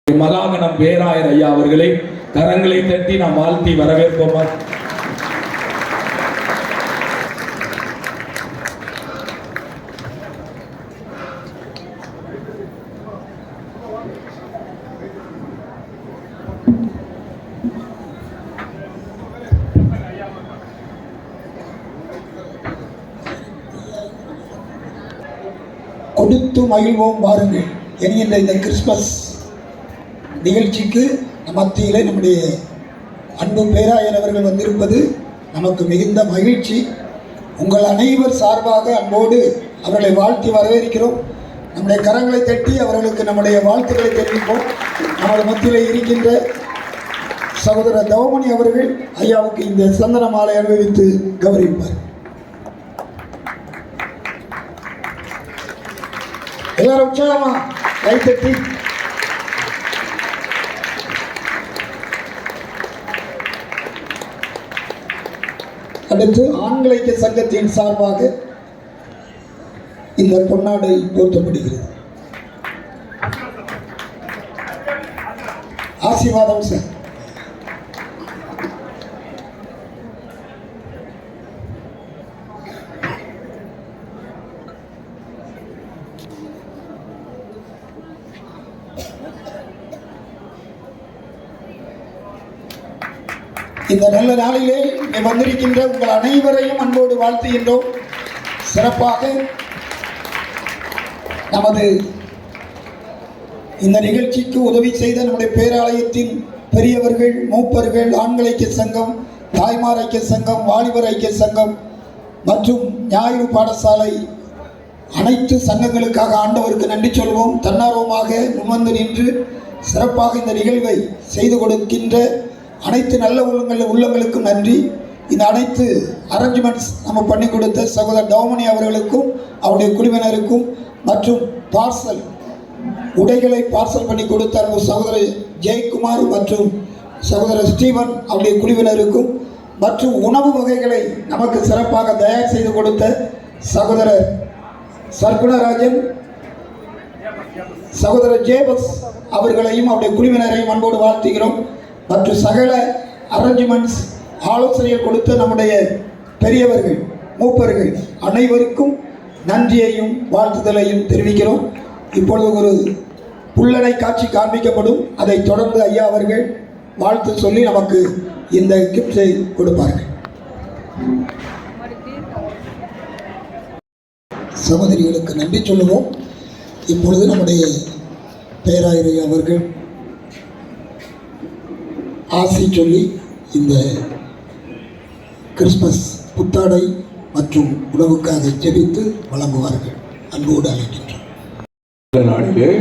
மகாகணம் பேராயர் ஐயா அவர்களை கரங்களை தட்டி நாம் வாழ்த்தி வரவேற்போமா. கொடுத்து மகிழ்வோம் வாருங்கள் என்கின்ற இந்த கிறிஸ்துமஸ் நிகழ்ச்சிக்கு மத்தியிலே நம்முடைய அன்பு பேராயர் அவர்கள் வந்திருப்பது நமக்கு மிகுந்த மகிழ்ச்சி. உங்கள் அனைவர் சார்பாக அன்போடு அவர்களை வாழ்த்தி வரவேற்கிறோம். நம்முடைய கரங்களை தட்டி அவர்களுக்கு நம்முடைய வாழ்த்துக்களை தெரிவிப்போம். நமது மத்தியிலே இருக்கின்ற சகோதரர் தவமணி அவர்கள் ஐயாவுக்கு இந்த சந்தன மாலை அணிவித்து கௌரவிப்பார். எல்லாரும் உற்சாகமா கைத்தட்டி அடுத்து ஆண்கள் ஐக்கிய சங்கத்தின் சார்பாக இந்த பொன்னாடை போர்த்தப்படுகிறது. ஆசீர்வாதம் சார். இந்த நல்ல நாளிலே வந்திருக்கின்ற உங்கள் அனைவரையும் அன்போடு வாழ்த்துகின்றோம். சிறப்பாக நமது இந்த நிகழ்ச்சிக்கு உதவி செய்த நம்முடைய பேராலயத்தின் பெரியவர்கள், மூப்பர்கள், ஆண்கள் ஐக்கிய சங்கம், தாய்மார் ஐக்கிய சங்கம், வாலிபர் ஐக்கிய சங்கம் மற்றும் ஞாயிறு பாடசாலை அனைத்து சங்கங்களுக்காக ஆண்டவருக்கு நன்றி சொல்வோம். தன்னார்வமாக முன்வந்து நின்று சிறப்பாக இந்த நிகழ்வை செய்து கொடுக்கின்ற அனைத்து நல்ல உள்ளங்களுக்கும் நன்றி. இந்த அனைத்து அரேஞ்ச்மெண்ட்ஸ் நம்ம பண்ணி கொடுத்த சகோதரர் தவமணி அவர்களுக்கும் அவருடைய குழுவினருக்கும் மற்றும் பார்சல் உடைகளை பார்சல் பண்ணி கொடுத்த சகோதரர் ஜெயக்குமார் மற்றும் சகோதரர் ஸ்டீவன் அவருடைய குழுவினருக்கும் மற்றும் உணவு வகைகளை நமக்கு சிறப்பாக தயார் செய்து கொடுத்த சகோதரர் சர்க்குணராஜன், சகோதரர் ஜேபஸ் அவர்களையும் அவருடைய குழுவினரையும் அன்போடு வாழ்த்துகிறோம். மற்றும் சகல அரேஞ்ச்மெண்ட்ஸ் ஆலோசனைகள் கொடுத்த நம்முடைய பெரியவர்கள், மூப்பர்கள் அனைவருக்கும் நன்றியையும் வாழ்த்துதலையும் தெரிவிக்கிறோம். இப்பொழுது ஒரு புல்லணை காட்சி காண்பிக்கப்படும். அதை தொடர்ந்து ஐயா அவர்கள் வாழ்த்து சொல்லி நமக்கு இந்த கிஃப்டை கொடுப்பார்கள். சகோதரிகளுக்கு நன்றி சொல்லுவோம். இப்பொழுது நம்முடைய பேராயர் அவர்கள் ஆசி சொல்லி இந்த கிறிஸ்மஸ் புத்தாடை மற்றும் உணவுக்காக ஜெபித்து வழங்குவார்கள். அன்போடு அழைக்கின்றோம். நாளிலே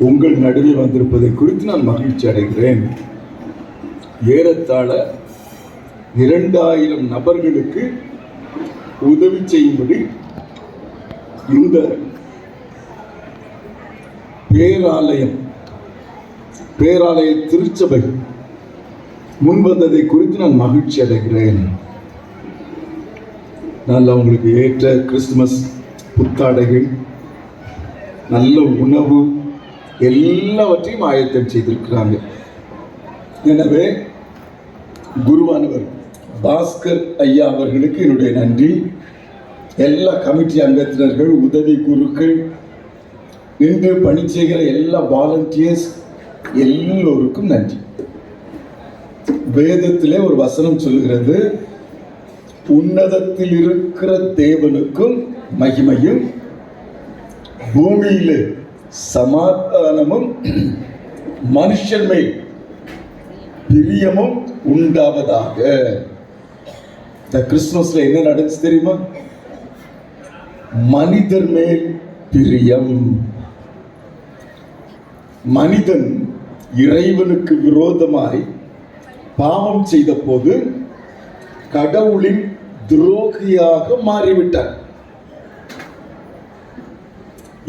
உங்கள் நடுவே வந்திருப்பதை குறித்து நான் மகிழ்ச்சி அடைகிறேன். ஏறத்தாழ 2000 நபர்களுக்கு உதவி செய்யும்படி இந்த பேராலய திருச்சபை முன்வந்ததை குறித்து நான் மகிழ்ச்சி அடைகிறேன். நல்ல உங்களுக்கு ஏற்ற கிறிஸ்துமஸ் புத்தாடைகள், நல்ல உணவு எல்லாவற்றையும் ஆயத்தம் செய்திருக்கிறாங்க. எனவே குருவானவர் பாஸ்கர் ஐயா அவர்களுக்கு என்னுடைய நன்றி. எல்லா கமிட்டி அங்கத்தினர்கள், உதவி குருக்கள், நின்று பணி செய்கிற எல்லா வாலண்டியர்ஸ் எல்லோருக்கும் நன்றி. வேதத்திலே ஒரு வசனம் சொல்கிறது, உன்னதத்தில் இருக்கிற தேவனுக்கும் மகிமையும் பூமியிலே சமாதானமும் மனுஷன் மேல் பிரியமும் உண்டாவதாக. இந்த கிறிஸ்துமஸ்ல என்ன நடந்துச்சு தெரியுமா? மனிதர் மேல் பிரியம். மனிதன் இறைவனுக்கு விரோதமாய் பாவம் செய்த போது கடவுளின் துரோகியாக மாறிவிட்டார்.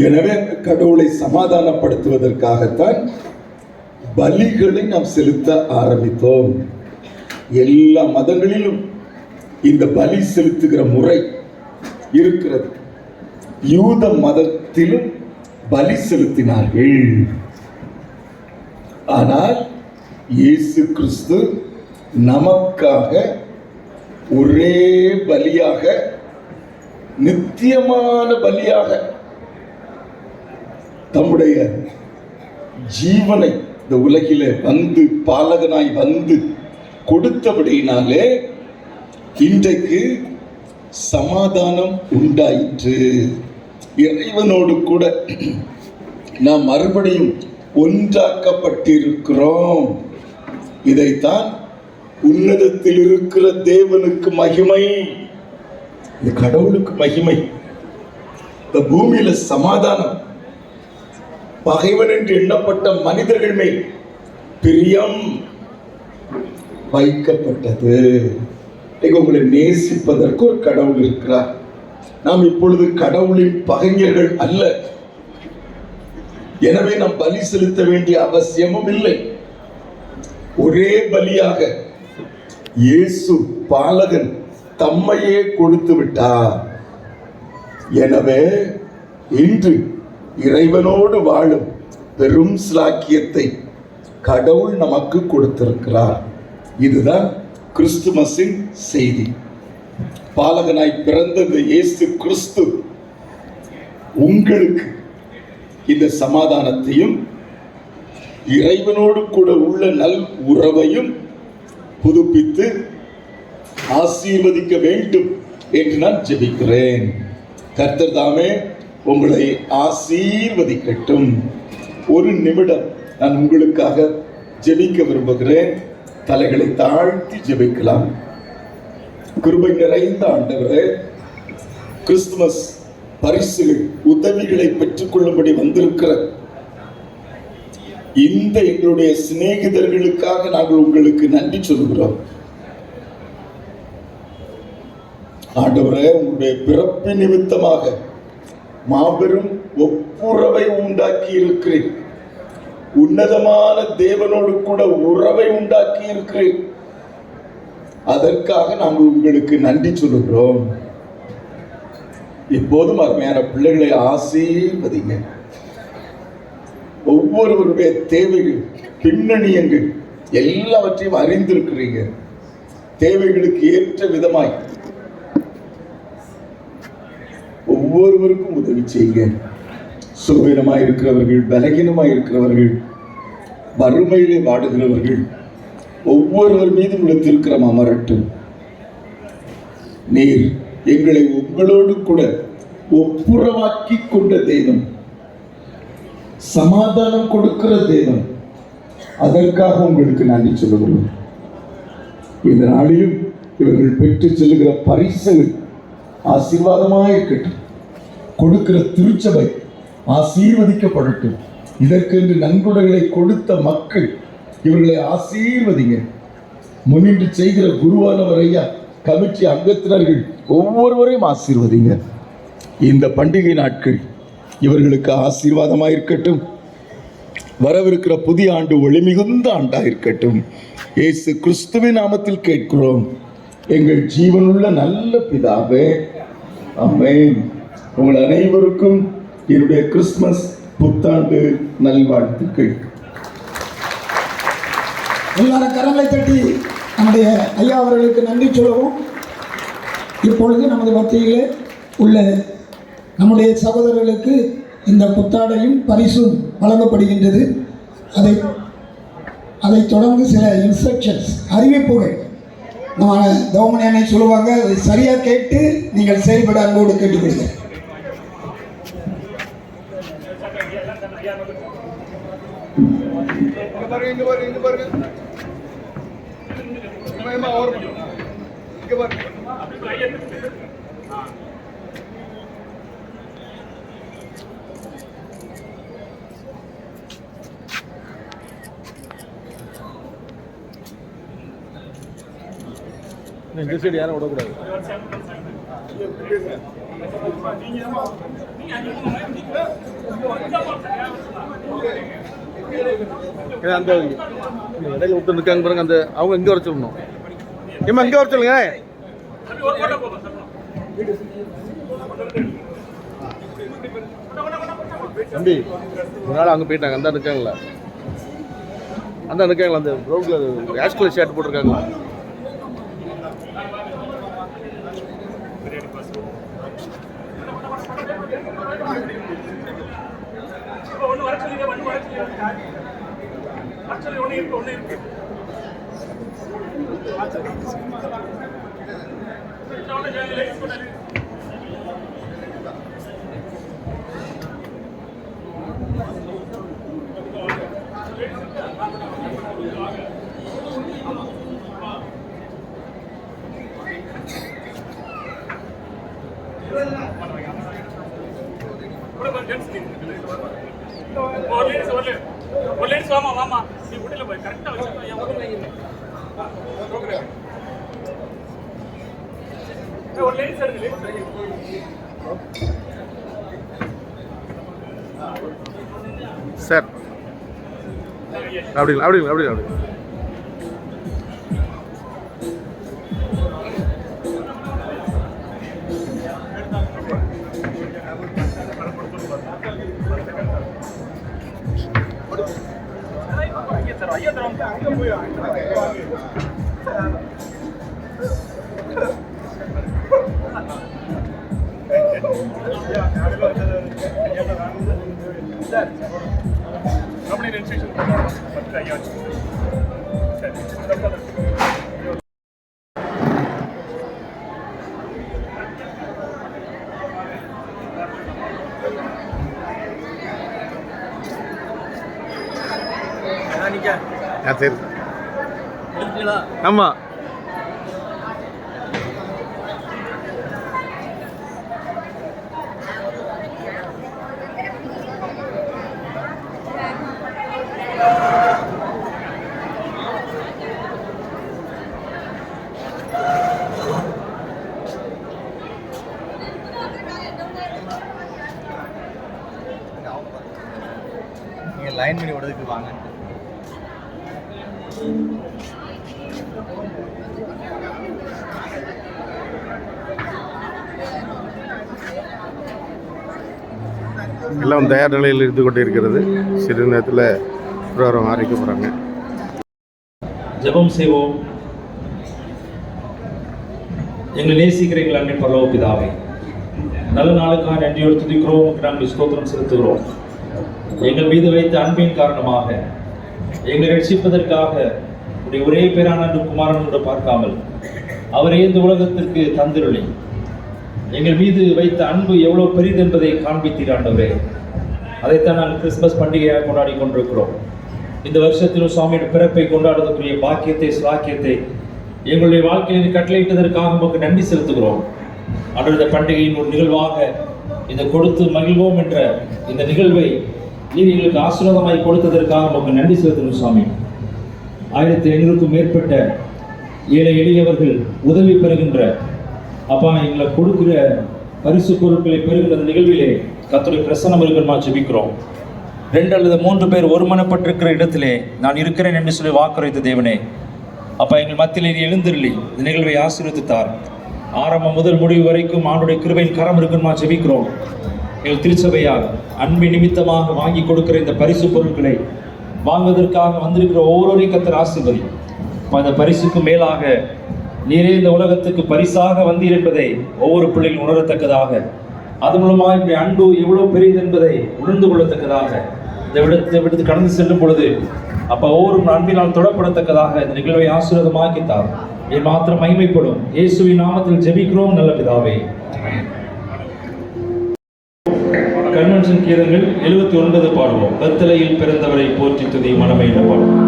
எனவே கடவுளை சமாதானப்படுத்துவதற்காகத்தான் பலிகளை நாம் செலுத்த ஆரம்பித்தோம். எல்லா மதங்களிலும் இந்த பலி செலுத்துகிற முறை இருக்கிறது. யூத மதத்திலும் பலி செலுத்தினார்கள். ஆனால் இயேசு கிறிஸ்து நமக்காக ஒரே பலியாக, நித்தியமான பலியாக தம்முடைய ஜீவனை இந்த உலகிலே வந்து பாலகனாய் வந்து கொடுத்தபடியினாலே இன்றைக்கு சமாதானம் உண்டாயிற்று. இறைவனோடு கூட நாம் மறுபடியும் ஒன்றாக்கப்பட்டிருக்கிறோம். இதைத்தான் உன்னதத்தில் இருக்கிற தேவனுக்கு மகிமை, இது கடவுளுக்கு மகிமை. இந்த பூமியில சமாதானம், பகைவன் என்று எண்ணப்பட்ட மனிதர்கள் மேல் பிரியம் வைக்கப்பட்டது. உங்களை நேசிப்பதற்கு ஒரு கடவுள் இருக்கிறார். நாம் இப்பொழுது கடவுளின் பகைஞர்கள் அல்ல. எனவே நாம் பலி செலுத்த வேண்டிய அவசியமும் இல்லை. ஒரே பலியாக இயேசு பாலகன் தம்மையே கொடுத்து விட்டார். எனவே இன்று இறைவனோடு வாழும் பெரும் ஸ்லாக்கியத்தை கடவுள் நமக்கு கொடுத்திருக்கிறார். இதுதான் கிறிஸ்துமஸின் செய்தி. பாலகனாய் பிறந்த இந்த இயேசு கிறிஸ்து உங்களுக்கு இந்த சமாதானத்தையும் இறைவனோடு கூட உள்ள நல் உறவையும் புதுப்பித்து ஆசீர்வதிக்க வேண்டும் என்று நான் ஜெபிக்கிறேன். கர்த்தர் தாமே உங்களை ஆசீர்வதிக்கட்டும். ஒரு நிமிடம் நான் உங்களுக்காக ஜெபிக்க விரும்புகிறேன். தலைகளை தாழ்த்தி ஜெபிக்கலாம். கிருபை நிறைந்த ஆண்டவரே, கிறிஸ்துமஸ் பரிசுகள், உதவிகளை பெற்றுக் கொள்ளும்படி வந்திருக்கிற இந்த எங்களுடைய சிநேகிதர்களுக்காக நாங்கள் உங்களுக்கு நன்றி சொல்கிறோம். ஆண்டவரே, உங்களுடைய பிறப்பு நிமித்தமாக மாபெரும் ஒப்புரவை உண்டாக்கி இருக்கிறேன். உன்னதமான தேவனோடு கூட உறவை உண்டாக்கி இருக்கிறேன். அதற்காக நாங்கள் உங்களுக்கு நன்றி சொல்லுகிறோம். இப்போதும் அருமையான பிள்ளைகளை ஆசீர்வதிங்க. ஒவ்வொருவருடைய தேவைகள், பின்னணியங்கள் எல்லாவற்றையும் அறிந்திருக்கிறீங்க. தேவைகளுக்கு ஏற்ற விதமாய் ஒவ்வொருவருக்கும் உதவி செய்யுங்க. சுகவீனமாய் இருக்கிறவர்கள், பலகீனமாய் இருக்கிறவர்கள், வறுமையிலே வாடுகிறவர்கள் ஒவ்வொருவர் மீதும் உள்ள அமரட்டும். நீர் எங்களை உங்களோடு கூட ஒப்புரவாக்கி கொண்ட தெய்வம், சமாதானம் கொடுக்கிற தெய்வம். அதற்காக உங்களுக்கு நன்றி சொல்லுகிறோம். இந்த நாளிலும் இவர்கள் பெற்று செல்லுகிற பரிசுகள் ஆசீர்வாதமாக இருக்கட்டும். கொடுக்கிற திருச்சபை ஆசீர்வதிக்கப்படட்டும். இதற்கென்று நன்கொடைகளை கொடுத்த மக்கள் இவர்களை ஆசீர்வதிங்க. முன்னின்று செய்கிற குருவானவர் ஐயா, கமிட்டி அங்கத்தினர்கள் ஒவ்வொருவரையும் ஆசீர்வதிங்க. இந்த பண்டிகை நாட்கள் இவர்களுக்கு ஆசீர்வாதமாக இருக்கட்டும். வரவிருக்கிற புதிய ஆண்டு ஒளிமிகுந்த ஆண்டாக இருக்கட்டும். இயேசு கிறிஸ்துவின் நாமத்தில் கேட்கிறோம் எங்கள் ஜீவனுள்ள நல்ல பிதாவே, ஆமென். உங்கள் அனைவருக்கும் என்னுடைய கிறிஸ்துமஸ் புத்தாண்டு நல்வாழ்த்துக்கள். எல்லாரும் கரங்களை தட்டி நம்முடைய ஐயா அவர்களுக்கு நன்றி சொல்லவும். இப்பொழுது நமது மத்தியிலே உள்ள நம்முடைய சகோதரர்களுக்கு இந்த புத்தாடையும் பரிசும் வழங்கப்படுகின்றது. அதைத் தொடர்ந்து சில இன்ஸ்ட்ரக்ஷன்ஸ், அறிவிப்புகள் நம்ம தவமணியானை சொல்லுவாங்க. அதை சரியாக கேட்டு நீங்கள் செயல்பட அன்போடு கேட்டுக்கொள்கிறேன். இந்த சைடு யாரும் விடக்கூடாது. அந்த இடையில ஒருத்தர் இருக்காங்க பாருங்க, அந்த அவங்க இங்கே வர சொல்லணும். ஏமா இங்கே வர சொல்லுங்க. தம்பி ஒரு நாள் அங்கே போயிட்டாங்க, அந்த இருக்காங்களா? அந்த இருக்காங்களா அந்த ப்ரௌனில் ஆஷ் கலர் ஷர்ட் போட்டிருக்காங்களா? சார் அப்படிங்களா அப்படிங்களா அப்படிங்களா அப்படி சரி ஆமாம் நீங்கள் லைன் பண்ணி விடுறதுக்கு வாங்க. எல்லாம் தயார் நிலையில் இருந்து கொண்டு இருக்கிறது. சிறிது நேரத்தில் பிரகாரம் ஆரம்பிக்க போகிறாங்க. ஜெபம் செய்வோம். எங்களை நேசிக்கிற எங்கள் அன்னை பரலோக பிதாவே, நல்ல நாளுக்காக நன்றியோடு துதிக்கிறோம், நாங்கள் ஸ்தோத்திரம் செலுத்துகிறோம். எங்கள் மீது வைத்த அன்பின் காரணமாக எங்களை ரட்சிப்பதற்காக உடைய ஒரே பேரான குமாரனோடு பார்க்காமல் அவரே இந்த உலகத்திற்கு தந்திருளி எங்கள் மீது வைத்த அன்பு எவ்வளவு பெரிது என்பதை காண்பித்தீர் ஆண்டவரே. அதைத்தான் நாங்கள் கிறிஸ்துமஸ் பண்டிகையாக கொண்டாடி கொண்டிருக்கிறோம். இந்த வருஷத்திலும் சுவாமியோட பிறப்பை கொண்டாடுவதற்குரிய பாக்கியத்தை சாக்கியத்தை எங்களுடைய வாழ்க்கையில் கட்டளையிட்டதற்காக நமக்கு நன்றி செலுத்துகிறோம். அன்றைய பண்டிகையின் ஒரு நிகழ்வாக இந்த கொடுத்து மகிழ்வோம் என்ற இந்த நிகழ்வை நீர் எங்களுக்கு ஆசீர்வாதமாய் கொடுத்ததற்காக நமக்கு நன்றி செலுத்துகிறோம் சுவாமி. 1500க்கும் மேற்பட்ட ஏழை எளியவர்கள் உதவி பெறுகின்ற அப்பா எங்களை கொடுக்கிற பரிசு பொருட்களை பெறுகின்ற நிகழ்விலே கர்த்தருடைய பிரசன்னம் இருக்கிறமா ஜெபிக்கிறோம். 2 அல்லது 3 பேர் ஒருமனப்பட்டிருக்கிற இடத்திலே நான் இருக்கிறேன் என்று சொல்லி வாக்குரைத்த தேவனே, அப்பா எங்கள் மத்தியில் எழுந்திருளி இந்த நிகழ்வை ஆசீர்வதித்தார். ஆரம்பம் முதல் முடிவு வரைக்கும் ஆண்டுடைய கிருபையின் கரம் இருக்குமா ஜெபிக்கிறோம். எங்கள் திருச்சபையால் அன்பின் நிமித்தமாக வாங்கி கொடுக்கிற இந்த பரிசு பொருட்களை வாங்குவதற்காக வந்திருக்கிற ஒவ்வொருவரையும் கர்த்தர் ஆசீர்வதி. அந்த பரிசுக்கு மேலாக நீரே இந்த உலகத்துக்கு பரிசாக வந்தீர் என்பதை ஒவ்வொரு பிள்ளைகளும் உணரத்தக்கதாக, அது மூலமாக இப்படி அன்பு எவ்வளவு பெரியது என்பதை உணர்ந்து கொள்ளத்தக்கதாக இந்த விடத்து கடந்து செல்லும் பொழுது அப்போ ஒவ்வொரு அன்பினால் தொடப்படத்தக்கதாக இந்த நிகழ்வை ஆசீர்வாதமாக்கித்தார். இது மாத்திரம் மகிமைப்படும். இயேசுவின் நாமத்தில் ஜெபிக்கிறோம் நல்ல பிதாவே. கன்வென்ஷன் கீதங்கள் 79 பாடுவோம். பெத்தலையில் பிறந்தவரை போற்றி துதி மனமே என்ற பாடுவோம்.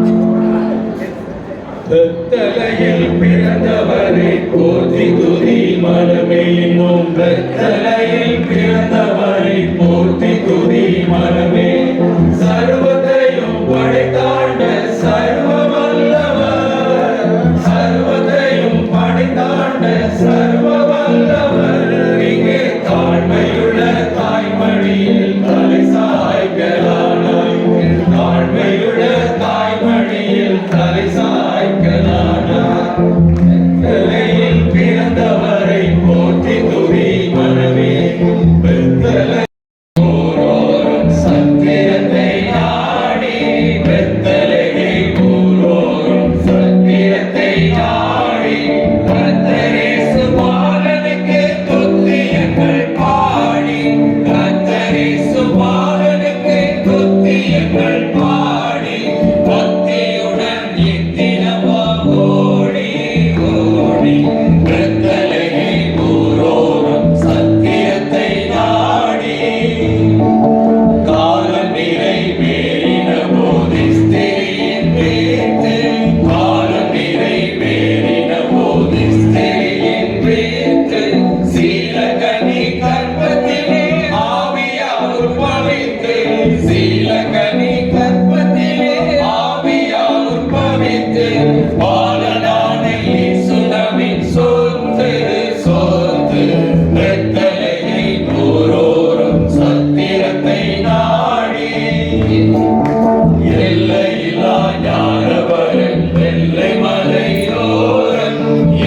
பெத்தலையில் பிறந்தவரை போற்றி துதி மனமே என்னும், பெத்தலையில் பிறந்தவரை போற்றி துதி மனமே, சர்வத்தையும் படைத்தாண்ட சர்வ வல்லவர், சர்வத்தையும் படைத்தாண்ட சர்வ வல்லவர், இங்கே தாழ்மையுள்ள தாய்மடியில் தலை சாய்க்கலானாய், தாழ்மையுள்ள தாய்மடியில் தலை சாய்க்கலானாய், பெத்தலையில் பிறந்தவரை போற்றி துதி மனமே, பெத்தலை ஓரோரும் சத்திரத்தை எல்லையில்லா ஞானவரன் வெள்ளை மலையோரன்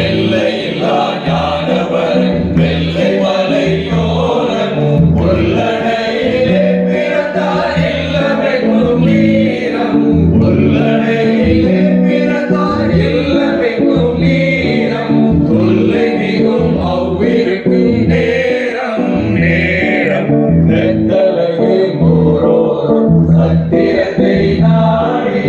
எல்லையில்லா ஞானவரன் வெள்ளை மலையோரன் உள்ளடையிலே பிறந்தார் இல்லமெங்கும் நீரம் உள்ளடையிலே பிறந்தார் இல்லமெங்கும் நீரம் தொல்லை மிகும் அவ்விருக்கும் நேரம் நேரம் வெத்தலையை மூரோரும் சத்திரத்தை நாடி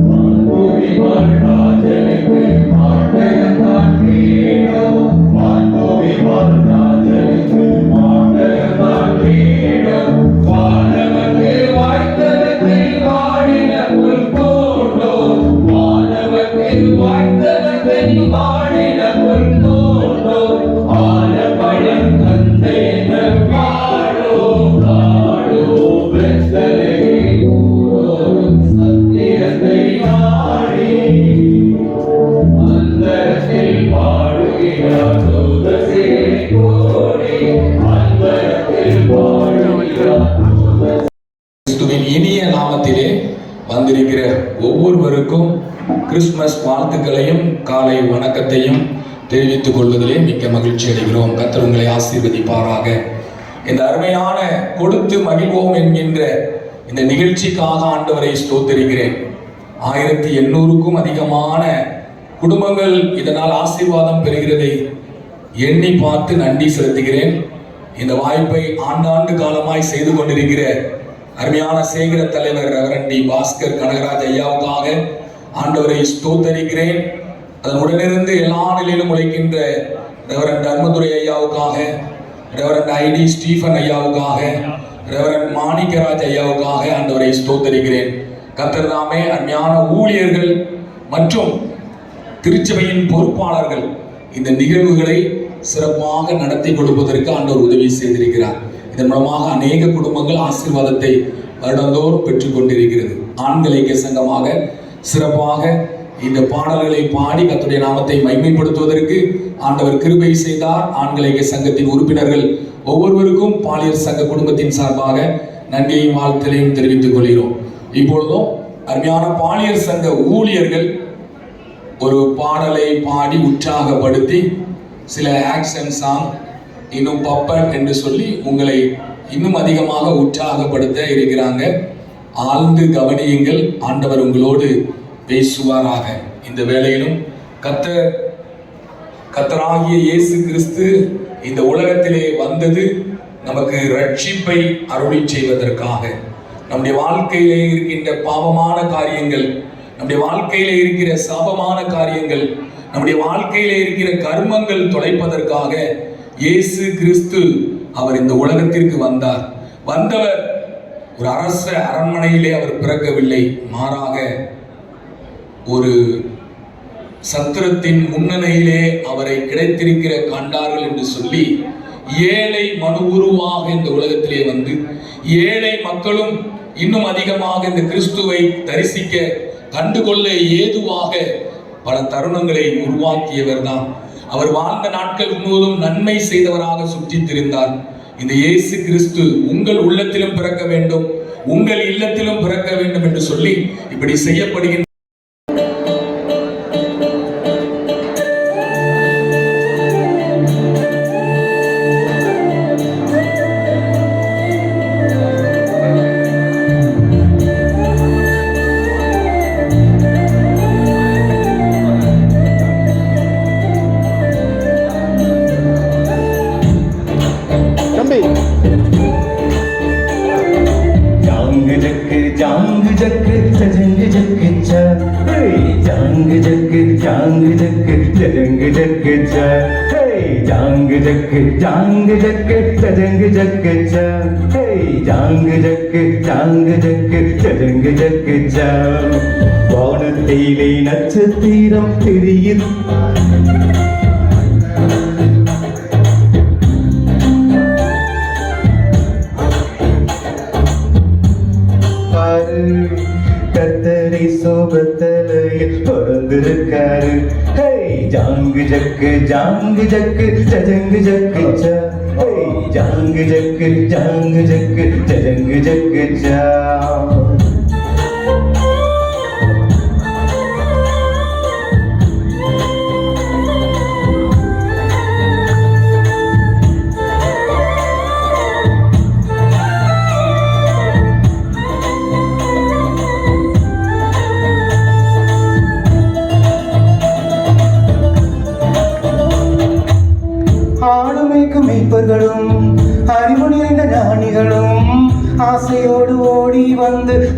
மாண்புவிமான் ராஜனுக்கு மாண்டயத்தான் வீடும் மாண்புவிமான் ராஜனுக்கு மாண்டயத்தான் வீடும் வானவர்க்கு வாய்த்தனத்தை வாடின புல் பூண்டோ வானவர்க்கு வாய்த்தனத்தை வாடின புல் பூண்டோ ஆனபழம் தந்தேன பாடோ பாடோ வெத்தலையை மூரோரும் சத்தியத்தை நாடி அந்தரத்தில் பாடுகிறார் தூதசே கோடி அந்தரத்தில் பாடுகிறார் கிறிஸ்துவின் இனிய நாமத்திலே வந்திருக்கிற ஒவ்வொருவருக்கும் கிறிஸ்துமஸ் வாழ்த்துக்களையும் காலை வணக்கத்தையும் தெரிவித்துக் கொள்வதிலே மிக்க மகிழ்ச்சி அடைகிறோம். கர்த்தர் உங்களை ஆசீர்வதிப்பாராக. இந்த அருமையான கொடுத்து மகிழ்வோம் என்கின்ற இந்த நிகழ்ச்சிக்காக ஆண்டவரை ஸ்தோத்திரிக்கிறேன். 1800க்கும் அதிகமான குடும்பங்கள் இதனால் ஆசீர்வாதம் பெறுகிறதை எண்ணி பார்த்து நன்றி செலுத்துகிறேன். இந்த வாய்ப்பை ஆண்டாண்டு காலமாய் செய்து கொண்டிருக்கிற அருமையான சேகர தலைவர் ரெவரண்ட் டி. பாஸ்கர் கனகராஜ் ஐயாவுக்காக ஆண்டவரை ஸ்தோத்தரிக்கிறேன். அதன் உடனிருந்து எல்லா நிலையிலும் உழைக்கின்ற ரெவரண்ட் தர்மதுரை ஐயாவுக்காக, ரெவரண்ட் ஐடி ஸ்டீஃபன் ஐயாவுக்காக, ரெவரண்ட் மாணிக்கராஜ் ஐயாவுக்காக ஆண்டவரை ஸ்தோத்தரிக்கிறேன். கர்த்தர் தாமே அருமையான ஊழியர்கள் மற்றும் திருச்சபையின் பொறுப்பாளர்கள் இந்த நிகழ்வுகளை சிறப்பாக நடத்தி கொடுப்பதற்கு ஆண்டவர் உதவி செய்திருக்கிறார். இதன் மூலமாக அநேக குடும்பங்கள் ஆசீர்வாதத்தை வருடந்தோறும் பெற்றுக் கொண்டிருக்கிறது. ஆண்கள் ஐக்கிய சங்கமாக சிறப்பாக இந்த பாடல்களை பாடி கர்த்தருடைய நாமத்தை மகிமைப்படுத்துவதற்கு ஆண்டவர் கிருபை செய்தார். ஆண்கள் ஐக்கிய சங்கத்தின் உறுப்பினர்கள் ஒவ்வொருவருக்கும் பாலியல் சங்க குடும்பத்தின் சார்பாக நன்றியையும் வாழ்த்தலையும் தெரிவித்துக் கொள்கிறோம். இப்பொழுதும் அருமையான பாலியல் சங்க ஊழியர்கள் ஒரு பாடலை பாடி உற்சாகப்படுத்தி சில ஆக்ஷன் சாங் இன்னும் பப்பட் என்று சொல்லி உங்களை இன்னும் அதிகமாக உற்சாகப்படுத்த இருக்கிறாங்க. ஆழ்ந்து கவனியுங்கள். ஆண்டவர் உங்களோடு பேசுவாராக. இந்த வேளையிலும் கர்த்தராகிய இயேசு கிறிஸ்து இந்த உலகத்திலே வந்தது நமக்கு ரட்சிப்பை அருளி செய்வதற்காக. நம்முடைய வாழ்க்கையிலே இருக்கின்ற பாவமான காரியங்கள், நம்முடைய வாழ்க்கையிலே இருக்கிற சாபமான காரியங்கள், நம்முடைய வாழ்க்கையிலே இருக்கிற கர்மங்கள் தொலைப்பதற்காக இயேசு கிறிஸ்து அவர் இந்த உலகத்திற்கு வந்தார். வந்தவர் ஒரு அரச அரண்மனையிலே அவர் பிறக்கவில்லை. மாறாக ஒரு சத்திரத்தின் முன்னணியிலே அவரை கிடைத்திருக்கிற கண்டார்கள் என்று சொல்லி ஏழை மனு உருவாக இந்த உலகத்திலே வந்து ஏழை மக்களும் இன்னும் அதிகமாக இந்த கிறிஸ்துவை தரிசிக்க கண்டுகொள்ள ஏதுவாக பல தருணங்களை உருவாக்கியவர் தான். அவர் வாழ்ந்த நாட்கள் முழுவதும் நன்மை செய்தவராக சுற்றித் திரிந்தார். இந்த இயேசு கிறிஸ்து உங்கள் உள்ளத்திலும் பிறக்க வேண்டும், உங்கள் இல்லத்திலும் பிறக்க வேண்டும் என்று சொல்லி இப்படி செய்யப்படுகின்ற வானத்திலே நட்சத்திரம் தெரியுது, கத்தரை சோபத்தலையில் பிறந்திருக்காரு. ஜாங்கு ஜக்கு ஜாங்கு ஜக்கு ஜஜங்கு ஜக்கு ஜா. ஜாங்கு ஜக்கு ஜாங்கு ஜக்கு ஜஜங்கு ஜக்கு ஜா.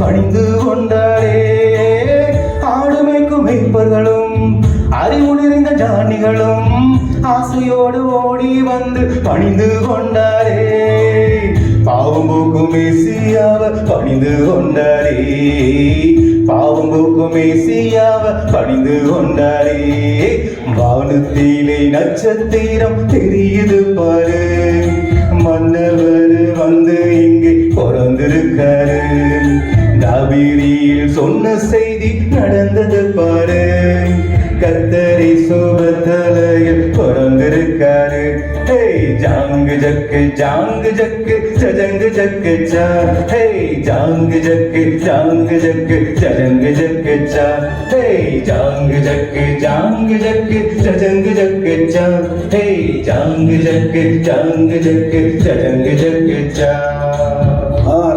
பணிந்து கொண்டாரே. ஆளுமைக்கும் மெய்ப்பர்களும் அறிவு நிறைந்த ஞானிகளும் ஆசையோடு ஓடி வந்து பணிந்து கொண்டாரே. பாவம் போக்கும் மேசியாவ பணிந்து கொண்டாரே. பாவம் போக்கும் மேசியாவ பணிந்து கொண்டாரே. வானத்திலே நட்சத்திரம் தெரியுது பாரு, மன்னவர் வந்து இங்கே பிறந்திருக்காரு. காவிரியில் சொன்ன செய்தி நடந்தது பாரு, கர்த்தரை சுபத்தலையில் பிறந்திருக்காரு. ஹே ஜாங்கு ஜக்கு ஜாங்கு ஜக்கு ஜஜங்கு ஜக்கு சா. ஹே ஜாங்கு ஜக்கு ஜாங்கு ஜக்கு ஜஜங்கு ஜக்கு சா. ஹே ஜாங்கு ஜக்கு ஜாங்கு ஜக்கு ஜஜங்கு ஜக்கு சா. ஹே ஜாங்கு ஜக்கு ஜாங்கு ஜக்கு ஜஜங்கு ஜக்கு சா.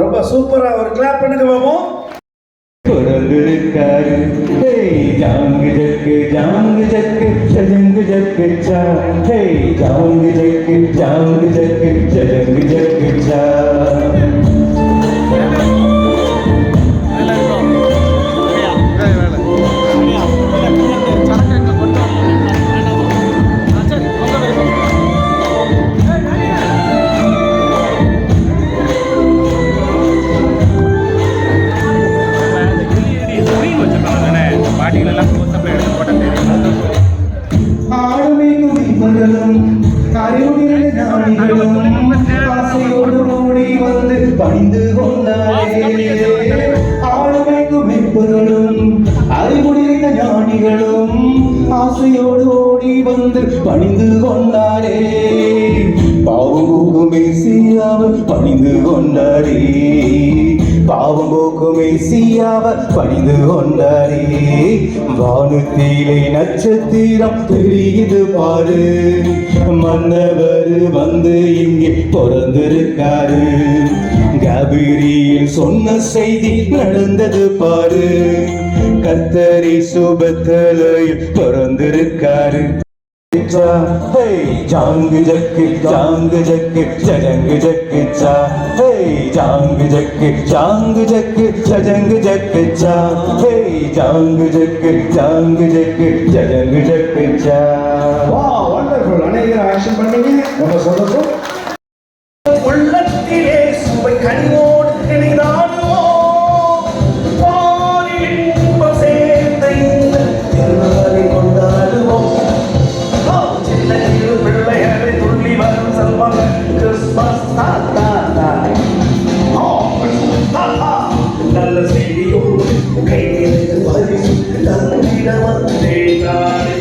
ரொம்ப சூப்பரா ஒரு கிளாப் பண்ணுங்க பாப்போம். பிறந்திருக்காரு. ஹே ஜாங்கு ஜக்கு ஜாங்கு ஜக்கு ஜஜங்கு ஜக்கு சா. ஹே ஜாங்கு ஜக்கு ஜாங்கு ஜக்கு ஜஜங்கு ஜக்கு சா. ஆளுமைக்கும் மெய்ப்பர்களும் அறிவுடைய ஞானிகளும் ஆசையோடு ஓடி வந்து பணிந்து கொண்டாரே. ஆளுமைக்கும் மெய்ப்பர்களும் அறிவுடைய ஞானிகளும் ஆசையோடு ஓடி வந்து பணிந்து கொண்டாரே. பாவம் போக்கும் மேசியாவ பணிந்து கொண்டாரே. பாவம் போக்கும் மேசியாவ பணிந்து கொண்டாரே. வானத்திலே நட்சத்திரம் தெரியுது பாரு, மன்னவர் வந்து இங்கே பிறந்திருக்காரு. காவிரியில் சொன்ன செய்தி நடந்தது பாரு, கர்த்தரை சுபத்தலையில் பிறந்திருக்காரு. ஹே ஜாங்கு ஜக்கு ஜாங்கு ஜக்கு ஜஜங்கு ஜக்கு சா. ஹே ஜாங்கு ஜக்கு ஜாங்கு ஜக்கு ஜஜங்கு ஜக்கு சா. ஹே ஜாங்கு ஜக்கு ஜாங்கு ஜக்கு ஜஜங்கு ஜக்கு சா. வா வண்டர்ஃபுல். அநேகர் ஆக்ஷன் பண்ணீங்க, ரொம்ப சந்தோஷம். உள்ளத்திலே சுவை கனிவோடு இணைந்தாடுவோம். பாரில் இன்பம் சேர்ந்த இந்த திருநாளை கொண்டாடுவோம். சின்ன சிறு பிள்ளைகளை துள்ளி வரும் செல்வங்கள் கிறிஸ்மஸ் தாத்தா. நல்ல செய்தியோடு கை நிறைய பரிசு தந்திட வந்தேன் நானே.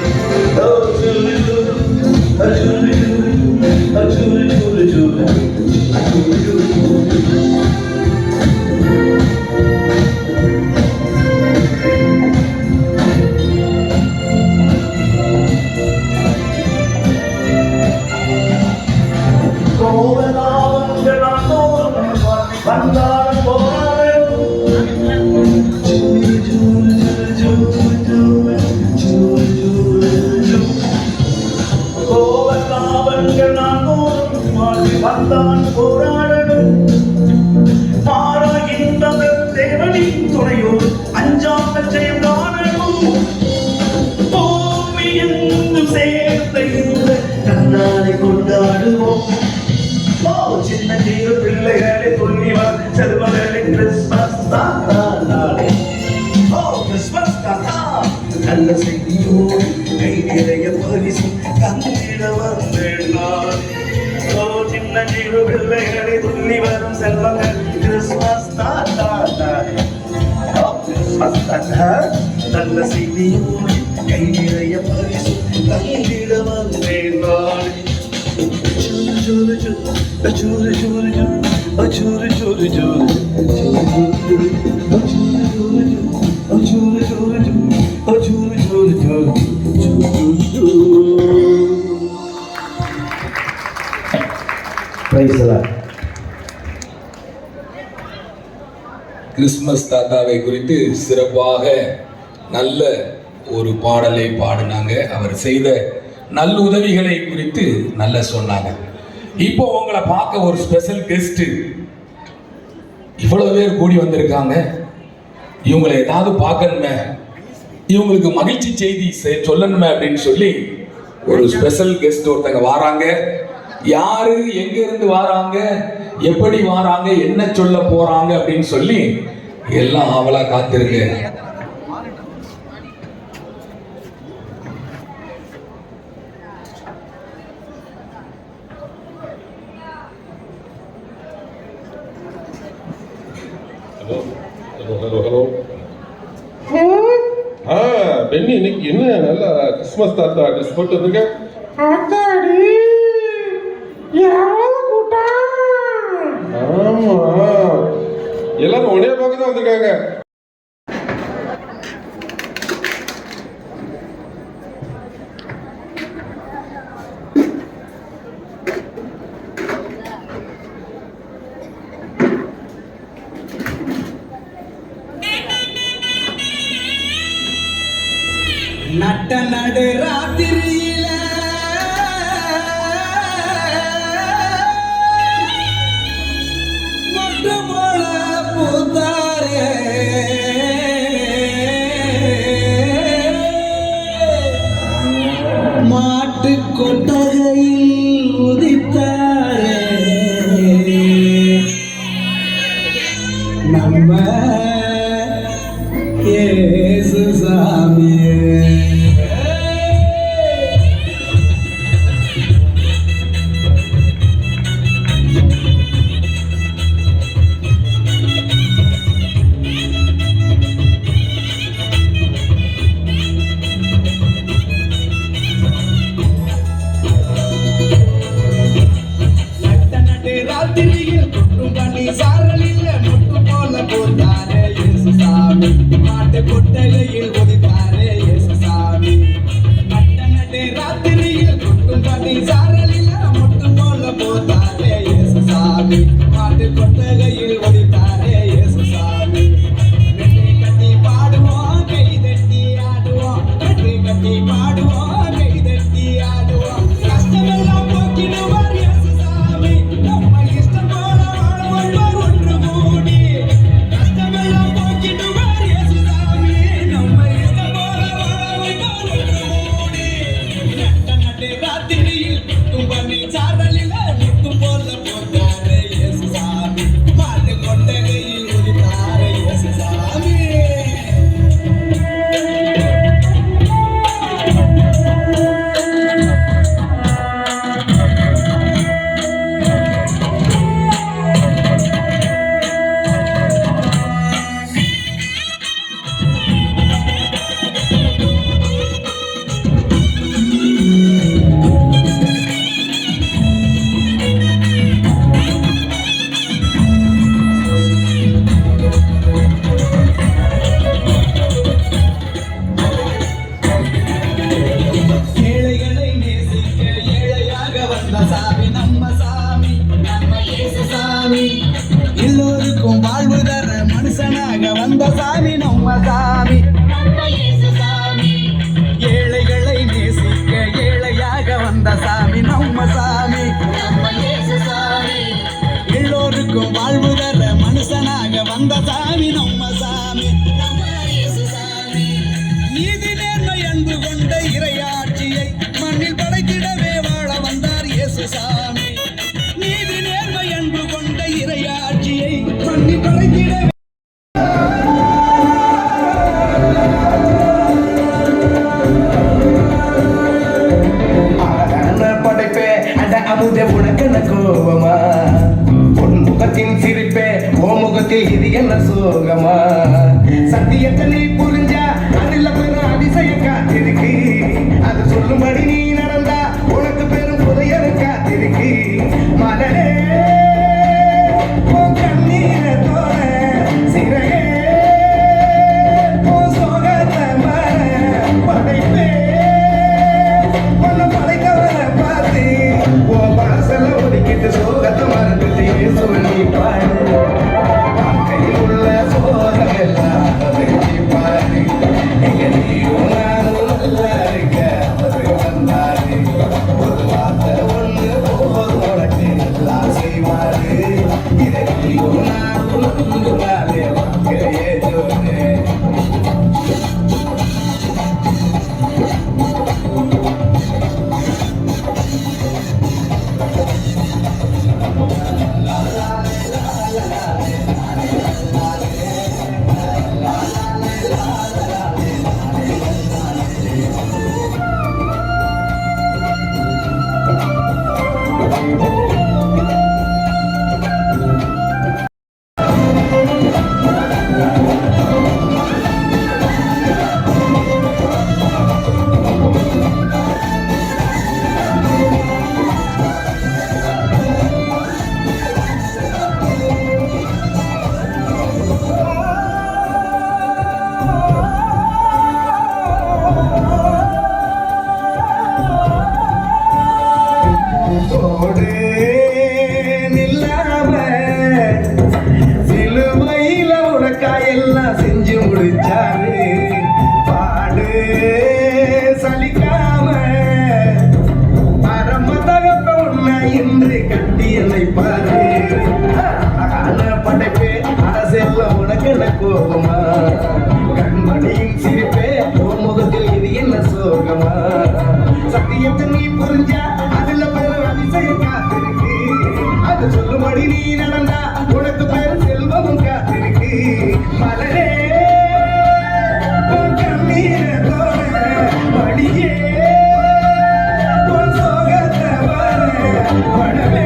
வந்தாலும் போராடும் கோவத்தாவங்கள் நான் வந்தான் போராடணும். மாறாகின்ற தேவனின் துணையோடு அஞ்சாமல் ஜெயம் காணணும். பூமி என்றும் சேர்ந்த இந்த கண்ணாலை கொண்டாடுவோம். சின்ன சிறு பிள்ளைகளை துள்ளி வர செல்வங்களை கிறிஸ்மஸ் தாத்தா நாளே. கிறிஸ்மஸ் தாத்தா நல்ல செய்தியோடு கை நிறைய பரிசு தந்திட வந்தேன் நானே. சின்ன சிறு பிள்ளைகளை துள்ளி வரும் செல்வங்கள் கிறிஸ்மஸ் தாத்தா நாளே. கிறிஸ்மஸ் தாத்தா நல்ல செய்தியோடு கை நிறைய பரிசு தந்திட வந்தேன் நானே. Churu churu churu churu churu churu Christmas தாத்தாவை குறித்து சிறப்பாக நல்ல ஒரு பாடலை பாடினாங்க. அவர் செய்த நல்ல உதவிகளை குறித்து நல்ல சொன்னாங்க. இப்போ உங்களை பார்க்க ஒரு ஸ்பெஷல் கெஸ்ட், இவ்வளவு பேர் கூடி வந்திருக்காங்க. இவங்களை ஏதாவது பார்க்கணுமே, இவங்களுக்கு மகிழ்ச்சி செய்தி சொல்லணுமே அப்படின்னு சொல்லி ஒரு ஸ்பெஷல் கெஸ்ட் ஒருத்தங்க வராங்க. யாரு, எங்க இருந்து வராங்க, எப்படி வராங்க, என்ன சொல்ல போறாங்க அப்படின்னு சொல்லி எல்லாம் ஆவலா காத்திருங்க. ஹலோ பெண்ணி, இன்னைக்கு என்ன நல்லா கிறிஸ்மஸ் தாத்தா ட்ரெஸ் போட்டு வந்துருக்க. ஆமா, எல்லாரும் ஒரே பக்கம் தான் வந்திருக்காங்க. நட்ட நடு ராத்திரியில மொட்டு போல பூத்தாரே, மாட்டு கொட்டகையில் உதித்தாரே, நம்ம இயேசு சாமியே. ராத்திரியில் கொட்டும் பண்ணி சாரலில் முட்டு போல போட்டாரே இயேசு சாமி, மாட்டு கொட்டகையில் ஒதித்தாரே இயேசு சாமி. நட்ட நடு ராத்திரியில் கொட்டும் பண்ணி சாரலில் முட்டு போல போட்டாரே இயேசு சாமி, மாட்டு கொட்டகையில் ஒதித்தாரே இயேசு சாமி. வெற்றி கட்டி பாடுவோம், கை தட்டி ஆடுவோம், வெற்றி கட்டி பாடுவோம், கை தட்டி ஆடுவோம், கஷ்டமெல்லாம் போக்கிடுவார் இயேசு சாமி, நம்ம இஷ்டம் போல வாழ வைப்பார் ஒன்று கூடி. கஷ்டமெல்லாம் போக்கிடுவார் இயேசு சாமி, நம்ம இஷ்டம் போல வாழ வைப்பார் ஒன்று கூடி. நட்ட நடு ராத்திரியில் முட்டும் பண்ணி சாரலில் முட்டும் போல போட்டாரே இயேசு சாமி, மாட்டு கொட்டகையில் உதித்தாரே இயேசு சாமி. ஏழைகளை நேசிக்க ஏழையாக வந்த சாமி நம்ம சாமி, நம்ம இயேசு சாமி. எல்லோருக்கும் வாழ்வு தர மனுஷனாக வந்த சாமி நம்ம சாமி, நம்ம இயேசு சாமி. ஏழைகளை நேசிக்க ஏழையாக வந்த சாமி நம்ம சாமி, நம்ம இயேசு சாமி. எல்லோருக்கும் வாழ்வு தர மனுஷனாக வந்த சாமி நம்ம சாமி, நம்ம இயேசு சாமி. நீதி நேர்மை அன்பு கொண்ட இறையாட்சியை மண்ணில் படைத்திடவே வாழ வந்தார் இயேசு சாமி. நீதி நேர்மை அன்பு கொண்ட இறையாட்சியை மண்ணில் படைத்திடவே படைப்பே அட அமுத உனக்கென்ன கோபமா, உன் முகத்தின் சிரிப்பே ஓ முகத்தில் இது என்ன சோகமா, சத்தியத்தை நீ புரிஞ்சா அதில் பெரும் அதிசயம் காத்திருக்கு, அது சொல்லும்படி நீ நடந்தா உனக்கு பெரும் புதையல் காத்திருக்கு. மலரே உன் கண்ணீரை தோற சிறையே உன் சோகத்தை மற படைப்பே உன்னை படைத்தவரை பார்த்து உன் வாசல ஒதுக்கிட்டு சோகத்தை மறந்துட்டு இயேசுவை நீ பாடு. வாழ்க்கையில் உள்ள சோகம் எல்லாம் வெற்றி பாரு, எங்க நீயும் நானும் நல்லா இருக்க அவர் வந்தாரு. ஒரு வார்த்தை ஒன்று போதும் உனக்கு நல்லா புரிஞ்சா அதுல பெரும் அதிசயம் காத்திருக்கு. அது சொல்லும்படி நீ நடந்தா உனக்கு பெரும் செல்வமும் காத்திருக்கு. மலரே உன் கண்ணீரத்தோட வழியே உன் சோகத்தை வர படவே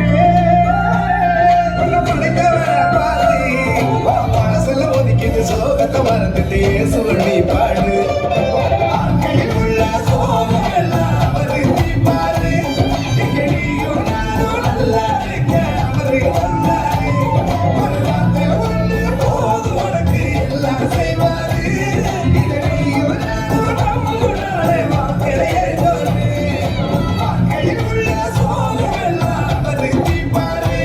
உன்னை படைத்தவரை பார்த்து உன் மனசுல ஒதுக்கிட்டு சோகத்தை மறந்துட்டு சொல்லி பாடு. ஆட்களில் உள்ள சோகம் எல்லாம் அவருக்கு பாரு. இங்க நீயும் நானும் நல்லா இருக்க அவரு வந்தாரு. ஒரு வார்த்தை ஒண்ணு போது உனக்கு எல்லாம் செய்வாரு. இங்க நீயும் நானும் நம்முடைய வார்த்தையை சொல்லு. ஆட்களில் உள்ள சோகம் எல்லாம் அவருக்கு பாரு.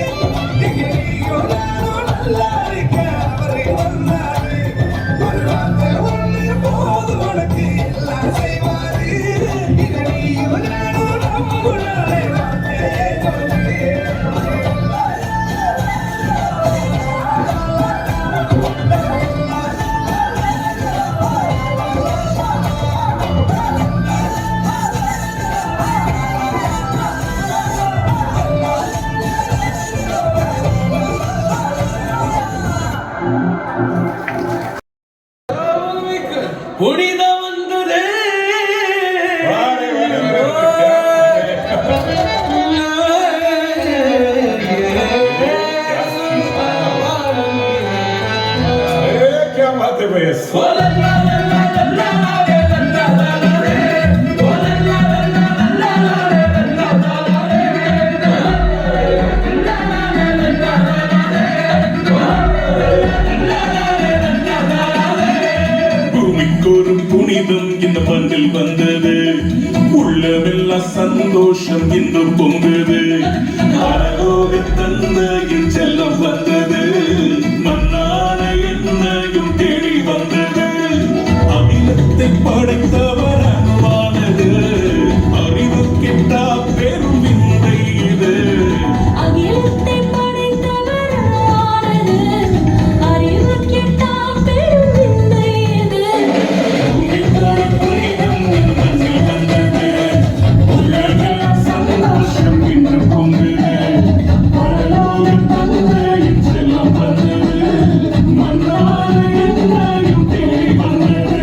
இங்க நீயும் நானும் நல்லா இருக்க அவரு வந்தாரு. ஒரு வார்த்தை ஒண்ணு போது உனக்கு எல்லாம் செய்வாரு. இங்க நீயும் நானும் நம்முடைய வார்த்தையை சொல்லு. புனிதம் வந்ததே क्या बात है भैया பூமிக்கொரு புனிதம் இந்த மண்ணில் வந்தது. உள்ளமெல்லாம் சந்தோஷம் இன்று பொங்குது. அரகோக தந்தையின் செல்லம் வந்தது. மண்ணான என்னையும் தேடி வந்தது. அகிலத்தை படைத்தவர் அன்பானது. அறிவு கிட்டா பெரும் விந்தை இது. அகிலத்தை படைத்தவர் அன்பானது. அறிவு கெட்டா பெரும் விந்தை இது. பூமிக்கொரு புனிதம் இந்த மண்ணில் வந்தது. உள்ளமெல்லாம் சந்தோஷம் இன்று பொங்குது. அரகோக தந்தையின் செல்லம் வந்தது. மண்ணான என்னையும் தேடி வந்தது.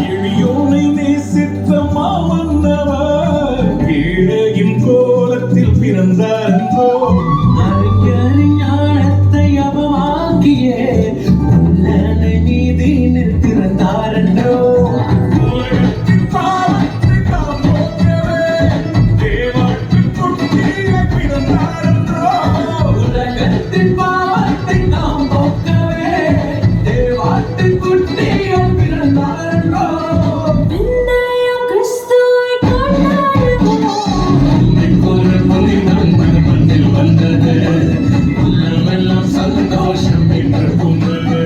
எளியோனை நேசித்த மாமன்னவர் ஏழையின் கோலத்தில் பிறந்தாரோ. அறிஞரின் ஞானத்தை அவமாக்கியே உள்ளன நீதியில் திறந்தாரன்றோ. உலகத்தின் பாவத்தை நாம் போக்கவே தேவாட்டின் குட்டியை பிறந்தாரோ. உலகத்தின் பாவத்தை நாம் போக்கவே தேவாட்டின் குட்டியும் பிறந்தாரன்றோ. விண்ணயம் கிறிஸ்துவை கொண்டாடுவோம். பூமிக்கொரு புனிதம் இந்த மண்ணில் வந்தது. உள்ளமெல்லாம் சந்தோஷம் இன்று பொங்குது.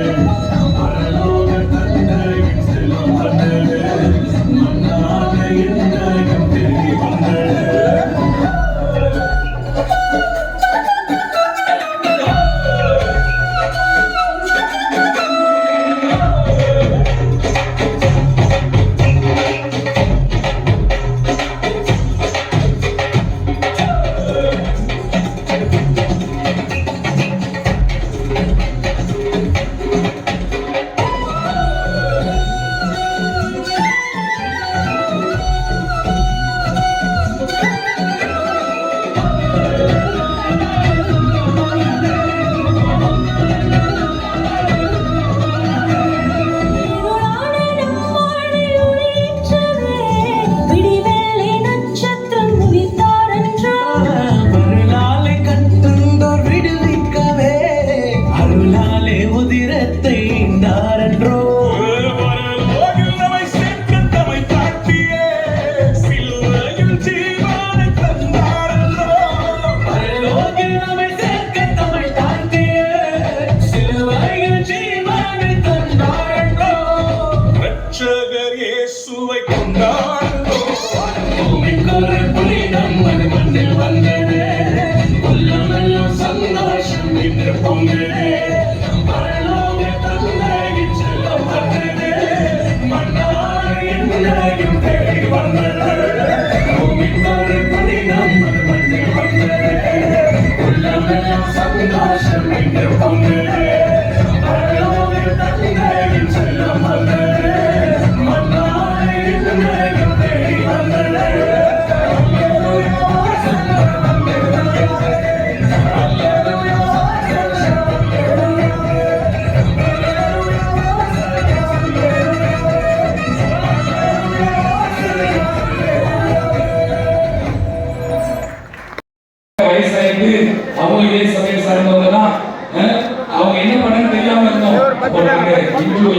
பரலோக தந்தையின் செல்லம் வந்தது. மண்ணான என்னையும் தேடி வந்தது.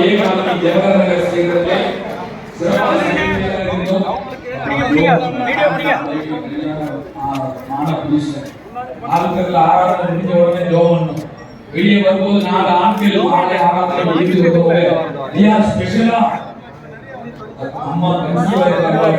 ஏகாதமி ஜவஹர் நகர் ஸ்டேடியத்திலே சிறப்பான ஆளுநர்கள் ஆராதனை முடிஞ்ச உடனே ஜோம் வெளியே வரும்போது 4 ஆண்கள் மாலை ஆராதனை முடித்து வருவாங்க. ஸ்பெஷலா அம்மா கன்சீவ் என்ன பண்ண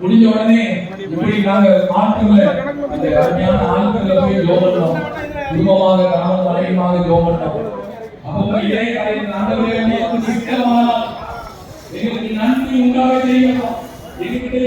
முடிஞ்ச உடனே இப்படி நாங்க ஆட்களை அந்த அருமையான ஆட்களை போய் ஜோம் பண்ணோம். குடும்பமாக கணவன் மனைவியாக ஜோம் பண்ணோம். அப்போ இதே காரியத்தில் ஆண்டவரே எங்களுக்கு நன்றி உண்டாக செய்யணும். எங்களுக்கு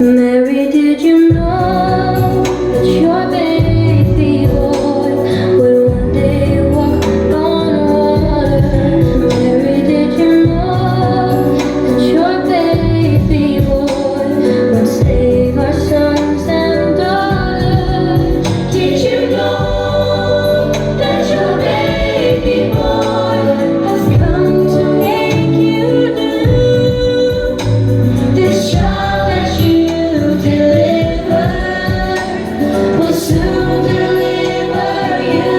Mary, did you know that your baby boy would one day walk on water? Mary, did you know that your baby boy would save our sons and daughters? Did you know that your baby boy has come to make you new? This child that you will soon deliver you.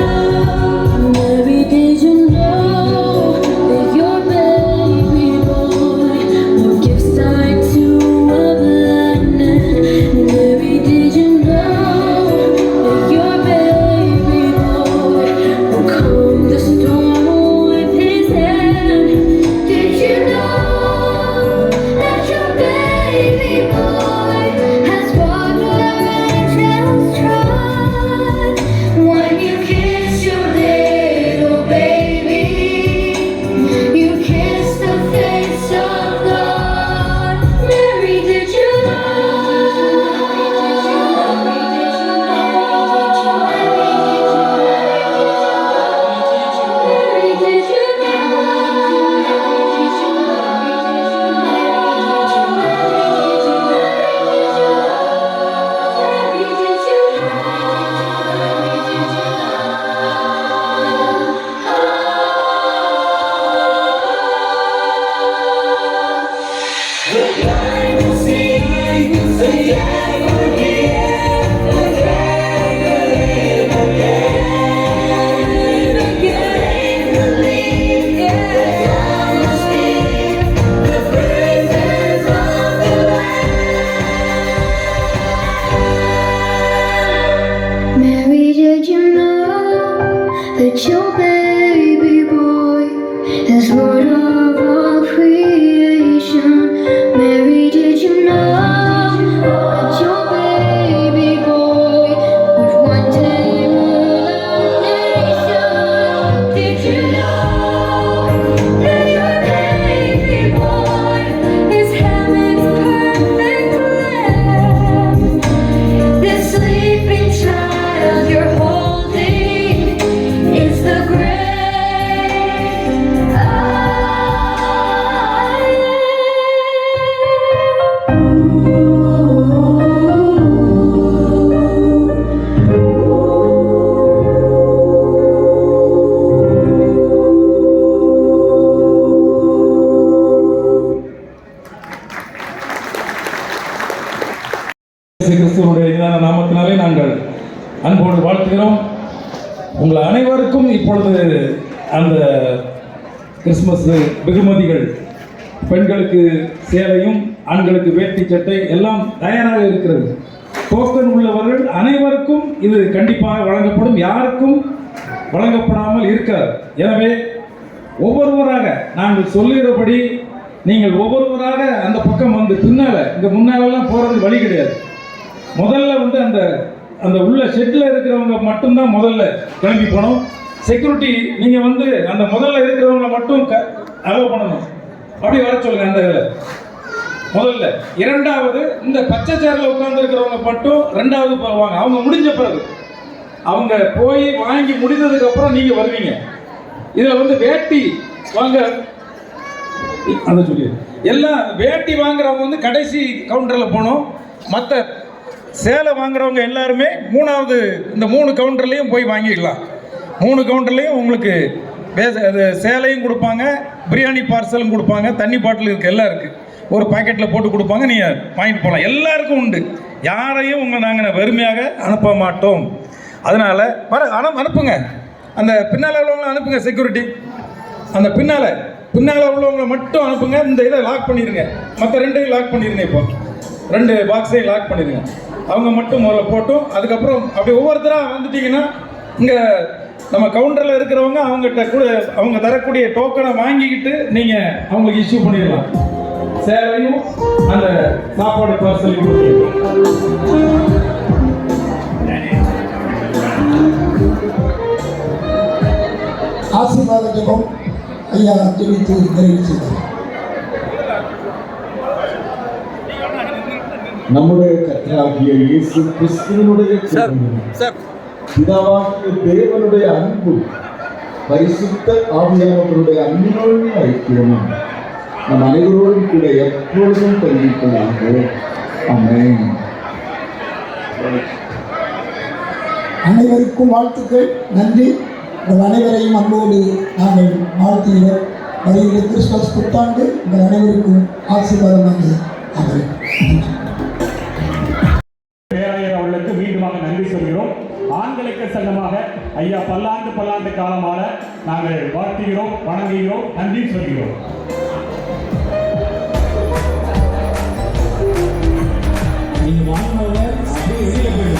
Mary, did you know that your baby boy will give sight to a blind man? Mary, did you know that your baby boy will calm the storm with his hand? Did you know that your baby boy has walked where angels trod? When you kiss your little baby, you kiss the face of God. Mary, did you know? Mary, did you Mary, did you know that your baby boy is Lord of all creation? Mary, did you know that your baby boy would one day rule our nation? Did you know that your baby boy is heaven's perfect lamb? This sleeping child you're holding is the great I கிறிஸ்துவனுடைய இனிதான நாமத்தினாலே நாங்கள் அன்போடு வாழ்த்துகிறோம். உங்கள் அனைவருக்கும் இப்பொழுது அந்த கிறிஸ்துமஸ் வெகுமதிகள், பெண்களுக்கு சேலையும் ஆண்களுக்கு வேட்டி சட்டை எல்லாம் தயாராக இருக்கிறது. டோக்கன் உள்ளவர்கள் அனைவருக்கும் இது கண்டிப்பாக வழங்கப்படும், யாருக்கும் வழங்கப்படாமல் இருக்காது. எனவே ஒவ்வொருவராக நாங்கள் சொல்லுகிறபடி நீங்கள் ஒவ்வொருவராக அந்த பக்கம் வந்து பின்னால இங்க முன்னாலெல்லாம் போறது வழி கிடையாது. முதல்ல வந்து அந்த அந்த உள்ள ஷெட்ல இருக்கிறவங்க மட்டும்தான் முதல்ல கிளம்பி போகணும். செக்யூரிட்டி நீங்க வந்து அந்த முதல்ல இருக்கிறவங்க மட்டும் அலோவ் பண்ணணும். அப்படி வர சொல்லுங்க. அந்த முதல்ல. இரண்டாவது இந்த பச்சை சேர்ல உட்கார்ந்து இருக்கிறவங்க மட்டும் ரெண்டாவது போவாங்க. அவங்க முடிஞ்ச பிறகு அவங்க போய் வாங்கி முடிந்ததுக்கு அப்புறம் நீங்க வருவீங்க. இதுல வந்து வேட்டி வாங்க அதை சொல்லி எல்லாம் வேட்டி வாங்குறவங்க வந்து கடைசி கவுண்டர்ல போகணும். மற்ற சேலை வாங்குறவங்க எல்லாருமே மூணாவது இந்த 3 கவுண்டர்லையும் போய் வாங்கிக்கலாம். 3 கவுண்டர்லையும் உங்களுக்கு அது சேலையும் கொடுப்பாங்க, பிரியாணி பார்சலும் கொடுப்பாங்க, தண்ணி பாட்டில் இருக்குது, எல்லாம் இருக்குது. ஒரு பாக்கெட்டில் போட்டு கொடுப்பாங்க, நீங்கள் வாங்கிட்டு போகலாம். எல்லாருக்கும் உண்டு. யாரையும் உங்களை நாங்கள் வெறுமையாக அனுப்ப மாட்டோம். அதனால் அனுப்புங்க. அந்த பின்னால் உள்ளவங்களை அனுப்புங்க. செக்யூரிட்டி அந்த பின்னால் உள்ளவங்களை மட்டும் அனுப்புங்க. இந்த இதை லாக் பண்ணிடுங்க. மற்ற 2ஐயும் லாக் பண்ணிடுங்க. இப்போ 2 பாக்ஸையும் லாக் பண்ணிடுங்க. அவங்க மட்டும் முதல்ல போட்டும் அதுக்கப்புறம் அப்படி ஒவ்வொருத்தராக வந்துட்டிங்கன்னா இங்கே நம்ம கவுண்டரில் இருக்கிறவங்க அவங்ககிட்ட கூட அவங்க தரக்கூடிய டோக்கனை வாங்கிக்கிட்டு நீங்கள் அவங்களுக்கு இஷ்யூ பண்ணிடலாம். சேலையும் அந்த சாப்பாடு பார்சலையும் கொடுத்துருக்கோம். ஆசீர்வாத ஜெபம் ஐயா தெரிவித்து நிறைவு செய்தார். நம்முடைய கர்த்தராகிய இயேசு கிறிஸ்துவினுடைய பிதாவாகிய தேவனுடைய அன்பு பரிசுத்த ஆவியானவருடைய அன்பினோடு ஐக்கியமும் நம் அனைவரோடும் கூட எப்பொழுதும் தங்கியிருப்பதாக. ஆமென். அனைவருக்கும் வாழ்த்துக்கள். நன்றி. உங்கள் அனைவரையும் அன்போடு நாங்கள் வாழ்த்துகிறோம். வருகிற கிறிஸ்துமஸ் புத்தாண்டு உங்கள் அனைவருக்கும் ஆசீர்வாதமாக அமையும். பேராயர் அவர்களுக்கு மீண்டுமாக நன்றி சொல்கிறோம். ஆண்களுக்கு சங்கமாக ஐயா பல்லாண்டு காலமாக நாங்கள் வாழ்த்துகிறோம், வணங்குகிறோம், நன்றி சொல்கிறோம். நீங்க வாங்கினவங்க அப்படியே வெளியில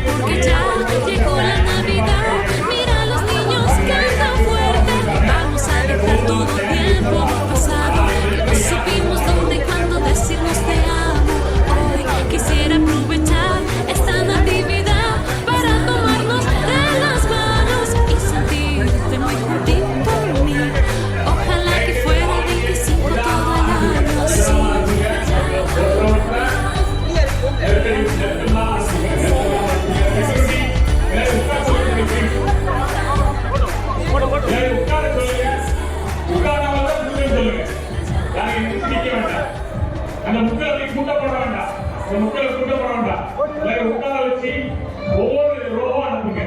Porque ya llegó la Navidad. அந்த முக்களை கூட்டப்பட வேண்டாம், அந்த முக்களை கூட்டப்பட வேண்டாம். எல்லாரும் உட்கார வச்சு ஒவ்வொரு ரோவா அனுப்புங்க.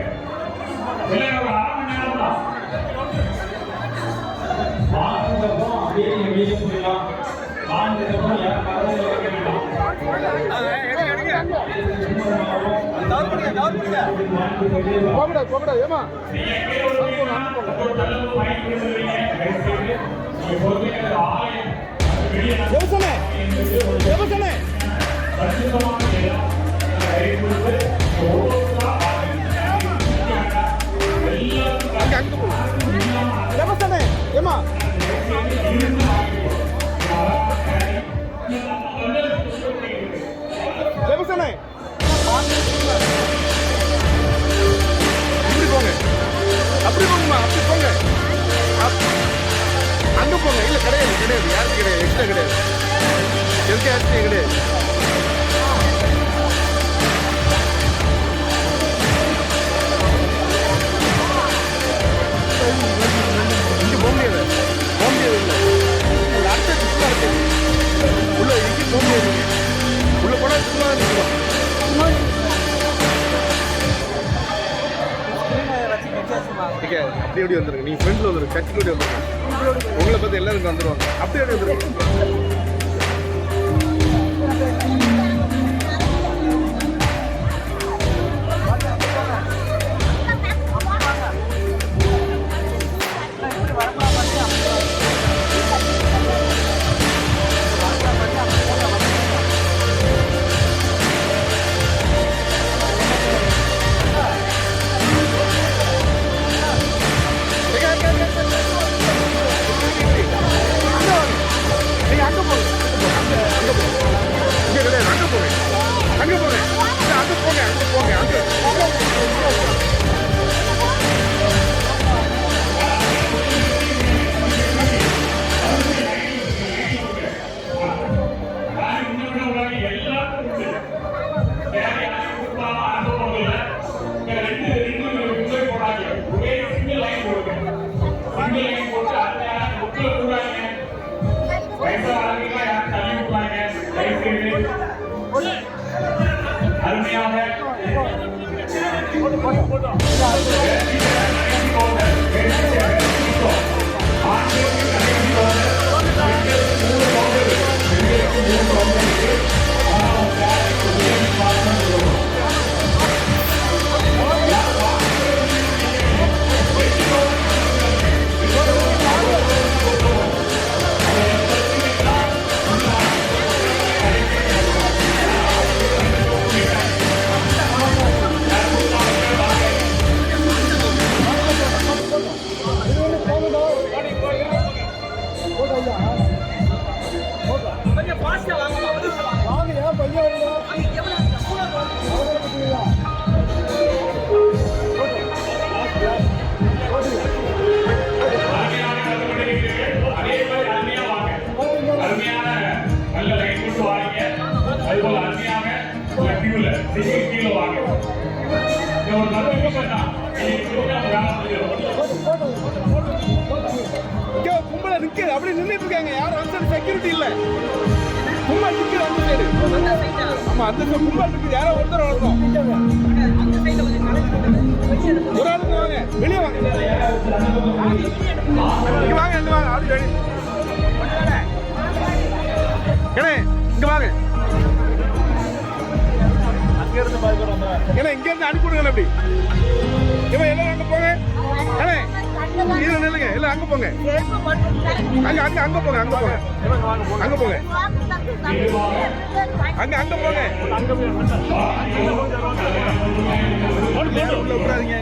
எல்லாரும் ஒரு 1/2 மணி நேரம் தான். வாங்கினதுக்கப்புறம் அப்படியே நீங்க வெளியே போயிடலாம். வாங்கினதுக்கப்புறம் யாரும் பரவாயில்ல வைக்க வேண்டாம். அப்படி போங்கம்மா, அப்படி போங்க. அங்க போங்க. இல்ல கிடையாது, கிடையாது, யாருக்கு கிடையாது, எக்ஸ்ட்ரா கிடையாது, எதுக்கு யாருக்கு கிடையாது. இங்க போக முடியாது, போக முடியாது. இல்லை அடுத்த சுத்தமா இருக்கு. உள்ள எங்கேயும் போக முடியாது. உள்ள போனா சுத்தமா இருக்கும். அப்படி எப்படி வந்துருங்க, நீங்க ஃப்ரெண்ட்ல வந்துருங்க, கட்சிக்கு எப்படி வந்துருங்க, உங்களை பார்த்து எல்லாருக்கும் வந்துருவாங்க. அப்படி எப்படி வந்துருங்க. கும்பல நிக்குது, அப்படி நின்றுட்டு இருக்காங்க. யாரும் அந்த செக்யூரிட்டி இல்ல, கும்பல் நிக்குது அந்த சைடு. ஆமா, அந்த கும்பல் நிக்குது. யாரோ ஒருத்தர் வரணும். ஒரு ஆளுங்க வாங்க, வெளியே வாங்க, இங்க வாங்க, இங்க வாங்க, ஆளு ரெடி. இங்க வாங்க, ஏன்னா இங்க இருந்து அனுப்பி விடுங்க. அப்படி இவன் எல்லாரும் அங்க போங்க. இதுல நில்லுங்க, எல்லாம் அங்க போங்க. அங்க அங்க அங்க போங்க, அங்க போங்க, அங்க போங்க, அங்க அங்க போங்க. உள்ள விடாதீங்க.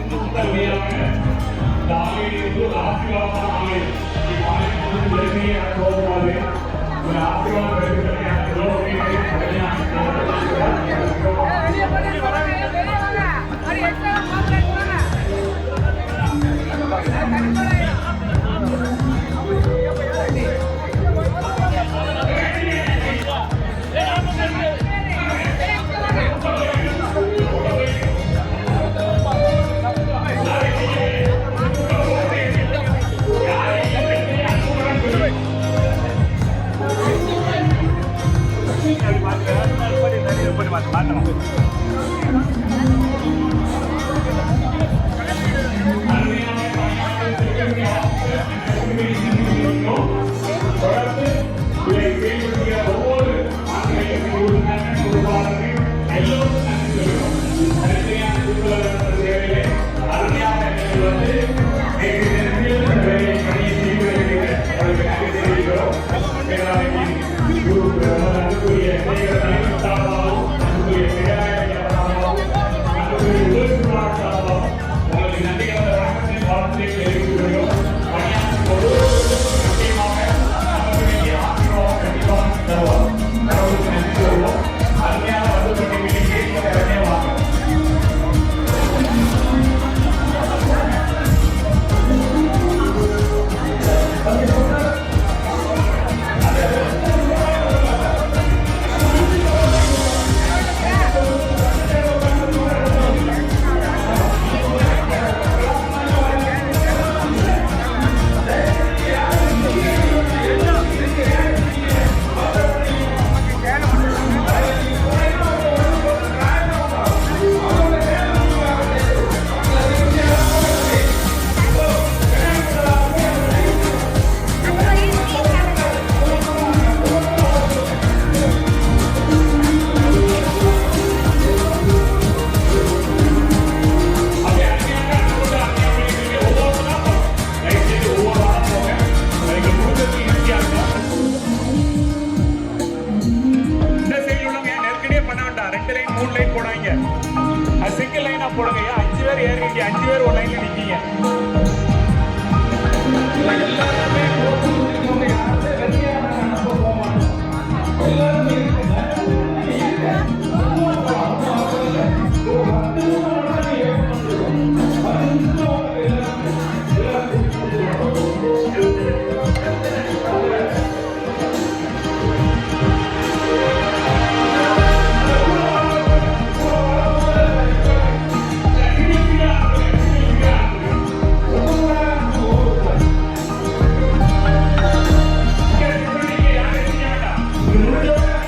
Thank you.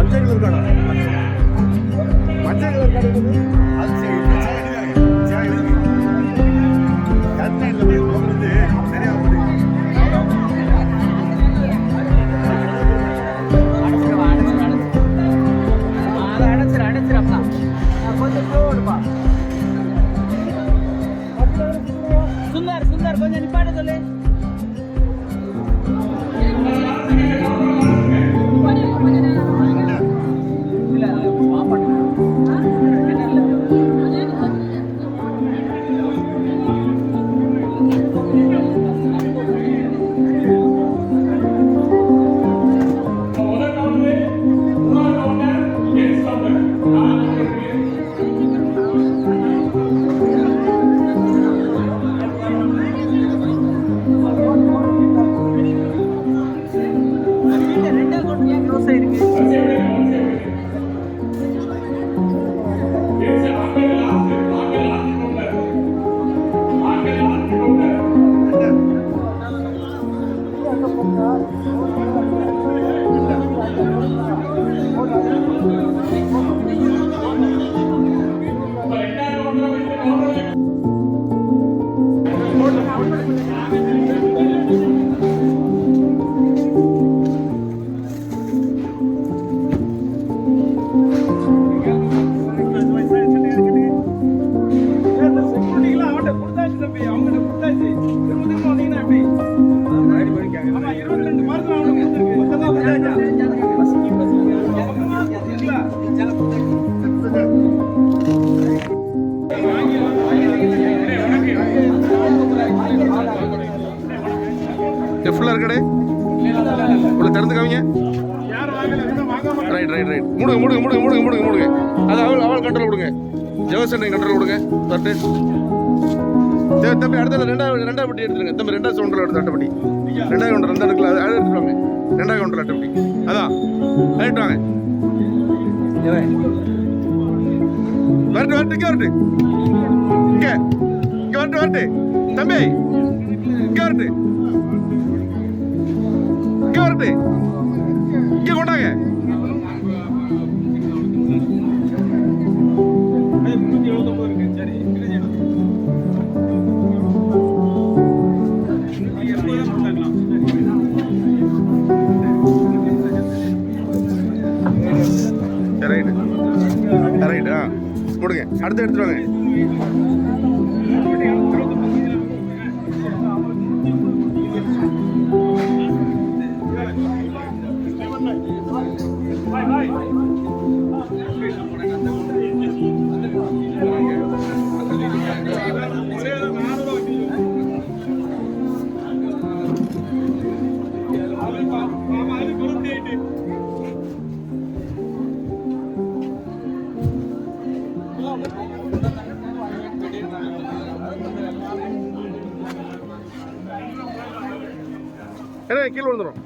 பச்சை கலர் காடா பச்சை கலர் காடா அது சரி சரியா அடைச்சிடப்பா கொஞ்சம் போடுப்பா சுந்தர் சுந்தர் கொஞ்சம் நிப்பாட்ட சொல்லு ஃபுல்லாக இருக்கடே உள்ள திறந்து காமிங்க ரைட் ரைட் ரைட் மூடுங்க மூடுங்க மூடுங்க மூடுங்க மூடுங்க மூடுங்க அது அவள் கண்ட்ரோல் கொடுங்க ஜெவசன் கண்ட்ரோல் கொடுங்க தட்டு சரி தம்பி அடுத்த ரெண்டாவது பட்டி எடுத்துருங்க தம்பி ரெண்டாவது கவுண்டரில் எடுத்து அட்டைப்பட்டி ரெண்டாவது கவுண்டர் ரெண்டு எடுக்கல அது எடுத்துட்டு வாங்க ரெண்டாவது கவுண்டரில் அட்டைப்பட்டி அதான் ரைட் வாங்க வரட்டு வரட்டு இங்கே வரட்டு இங்கே இங்கே வரட்டு வரட்டு தம்பி இங்கே வரட்டு இங்கே வரட்டு இங்கே கொண்டாங்க ரைட்டு ரைட்டு ஆ கொடுங்க அடுத்து எடுத்துட்டு வாங்க கீழே வந்துடும்